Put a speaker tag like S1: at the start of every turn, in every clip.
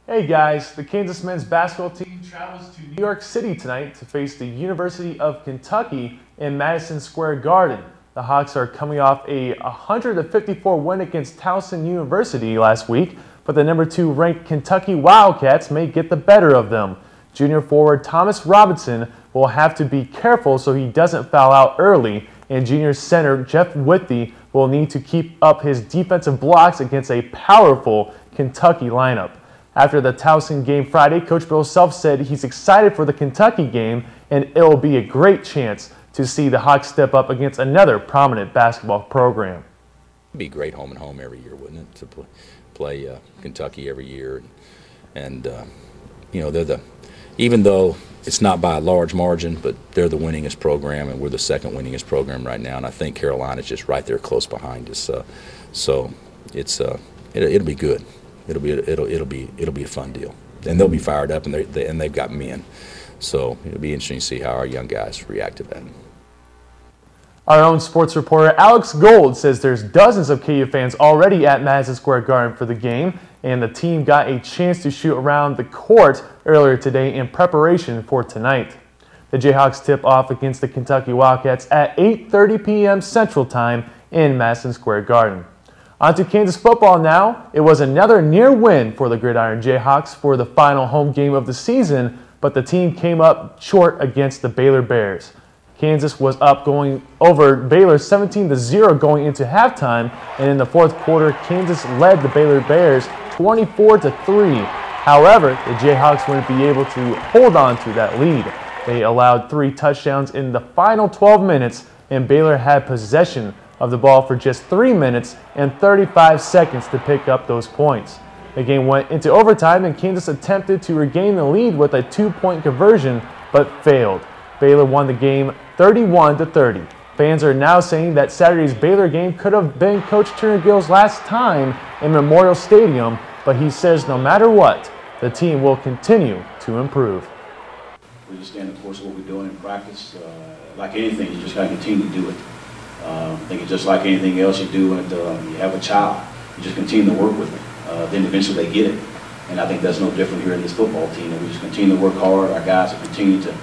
S1: Hey guys, the Kansas men's basketball team travels to New York City tonight to face the University of Kentucky in Madison Square Garden. The Hawks are coming off a 154 win against Towson University last week, but the number 2 ranked Kentucky Wildcats may get the better of them. Junior forward Thomas Robinson will have to be careful so he doesn't foul out early, and junior center Jeff Withey will need to keep up his defensive blocks against a powerful Kentucky lineup. After the Towson game Friday, Coach Bill Self said he's excited for the Kentucky game and it will be a great chance to see the Hawks step up against another prominent basketball program.
S2: It'd be great home and home every year, wouldn't it, to play Kentucky every year? And you know, even though it's not by a large margin, but they're the winningest program and we're the second winningest program right now, and I think Carolina's just right there close behind us. So it'll be good. It'll be a fun deal, and they'll be fired up, and they've got men, so it'll be interesting to see how our young guys react to that.
S1: Our own sports reporter Alex Gold says there's dozens of KU fans already at Madison Square Garden for the game, and the team got a chance to shoot around the court earlier today in preparation for tonight. The Jayhawks tip off against the Kentucky Wildcats at 8:30 p.m. Central Time in Madison Square Garden. On to Kansas football now. It was another near win for the Gridiron Jayhawks for the final home game of the season, but the team came up short against the Baylor Bears. Kansas was up going over Baylor 17-0 going into halftime, and in the fourth quarter, Kansas led the Baylor Bears 24-3. However, the Jayhawks wouldn't be able to hold on to that lead. They allowed 3 touchdowns in the final 12 minutes, and Baylor had possession of the ball for just 3 minutes and 35 seconds to pick up those points. The game went into overtime and Kansas attempted to regain the lead with a 2-point conversion but failed. Baylor won the game 31-30. Fans are now saying that Saturday's Baylor game could have been Coach Turner Gill's last time in Memorial Stadium, but he says no matter what, the team will continue to improve.
S3: We just stand the course of what we're doing in practice. Like anything, you just got to continue to do it. I think it's just like anything else you do when you have a child. You just continue to work with them. Then eventually they get it. And I think that's no different here in this football team. And we just continue to work hard. Our guys will continue to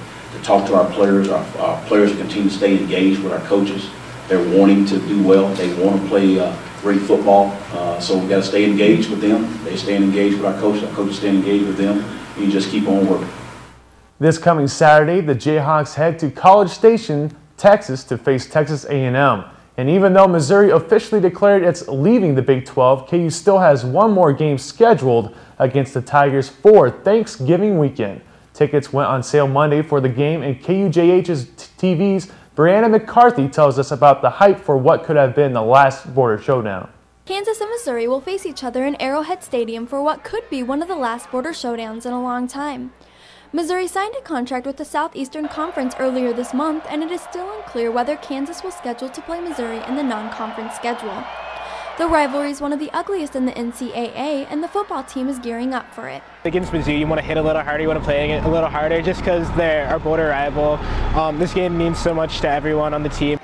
S3: talk to our players. Our players will continue to stay engaged with our coaches. They're wanting to do well. They want to play great football. So we've got to stay engaged with them. They stay engaged with our coaches. Our coaches stay engaged with them. And you just keep on working.
S1: This coming Saturday, the Jayhawks head to College Station, Texas to face Texas A&M. And even though Missouri officially declared it's leaving the Big 12, KU still has one more game scheduled against the Tigers for Thanksgiving weekend. Tickets went on sale Monday for the game, and KUJH-TV's Brianna McCarthy tells us about the hype for what could have been the last border showdown.
S4: Kansas and Missouri will face each other in Arrowhead Stadium for what could be one of the last border showdowns in a long time. Missouri signed a contract with the Southeastern Conference earlier this month, and it is still unclear whether Kansas was scheduled to play Missouri in the non-conference schedule. The rivalry is one of the ugliest in the NCAA, and the football team is gearing up for it.
S5: Against Missouri, you want to hit a little harder, you want to play a little harder, just because they're our border rival. This game means so much to everyone on the team.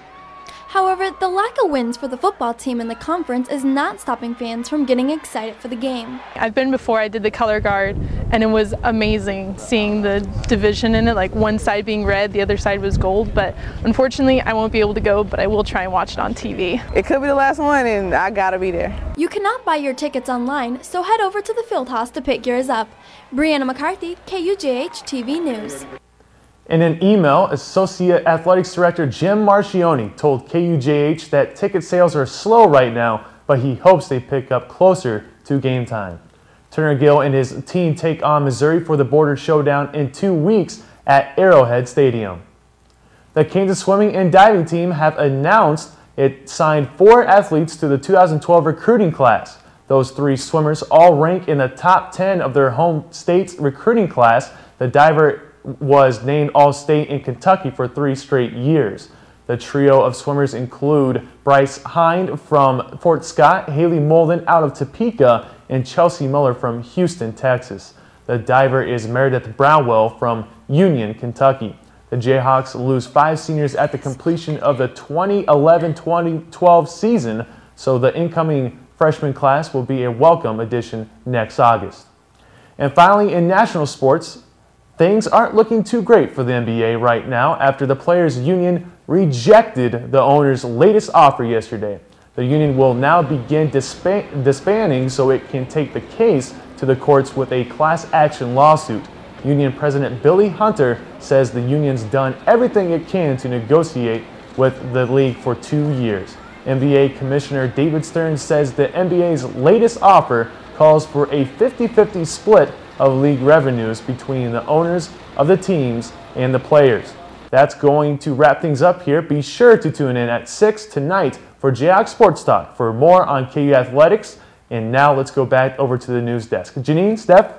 S4: However, the lack of wins for the football team in the conference is not stopping fans from getting excited for the game.
S6: I've been before. I did the color guard, and it was amazing seeing the division in it, like one side being red, the other side was gold, but unfortunately I won't be able to go, but I will try and watch it on TV.
S7: It could be the last one, and I gotta be there.
S4: You cannot buy your tickets online, so head over to the Fieldhouse to pick yours up. Brianna McCarthy, KUJH-TV News.
S1: In an email, Associate Athletics Director Jim Marchioni told KUJH that ticket sales are slow right now, but he hopes they pick up closer to game time. Turner Gill and his team take on Missouri for the border showdown in 2 weeks at Arrowhead Stadium. The Kansas swimming and diving team have announced it signed 4 athletes to the 2012 recruiting class. Those 3 swimmers all rank in the top 10 of their home state's recruiting class. The diver was named All-State in Kentucky for 3 straight years. The trio of swimmers include Bryce Hind from Fort Scott, Haley Molden out of Topeka, and Chelsea Miller from Houston, Texas. The diver is Meredith Brownwell from Union, Kentucky. The Jayhawks lose 5 seniors at the completion of the 2011-2012 season, so the incoming freshman class will be a welcome addition next August. And finally, in national sports, things aren't looking too great for the NBA right now after the Players Union rejected the owner's latest offer yesterday. The union will now begin disbanding so it can take the case to the courts with a class action lawsuit. Union President Billy Hunter says the union's done everything it can to negotiate with the league for 2 years. NBA Commissioner David Stern says the NBA's latest offer calls for a 50-50 split of league revenues between the owners of the teams and the players. That's going to wrap things up here. Be sure to tune in at 6 tonight for Jayhawk Sports Talk for more on KU Athletics. And now let's go back over to the news desk. Janine, Steph?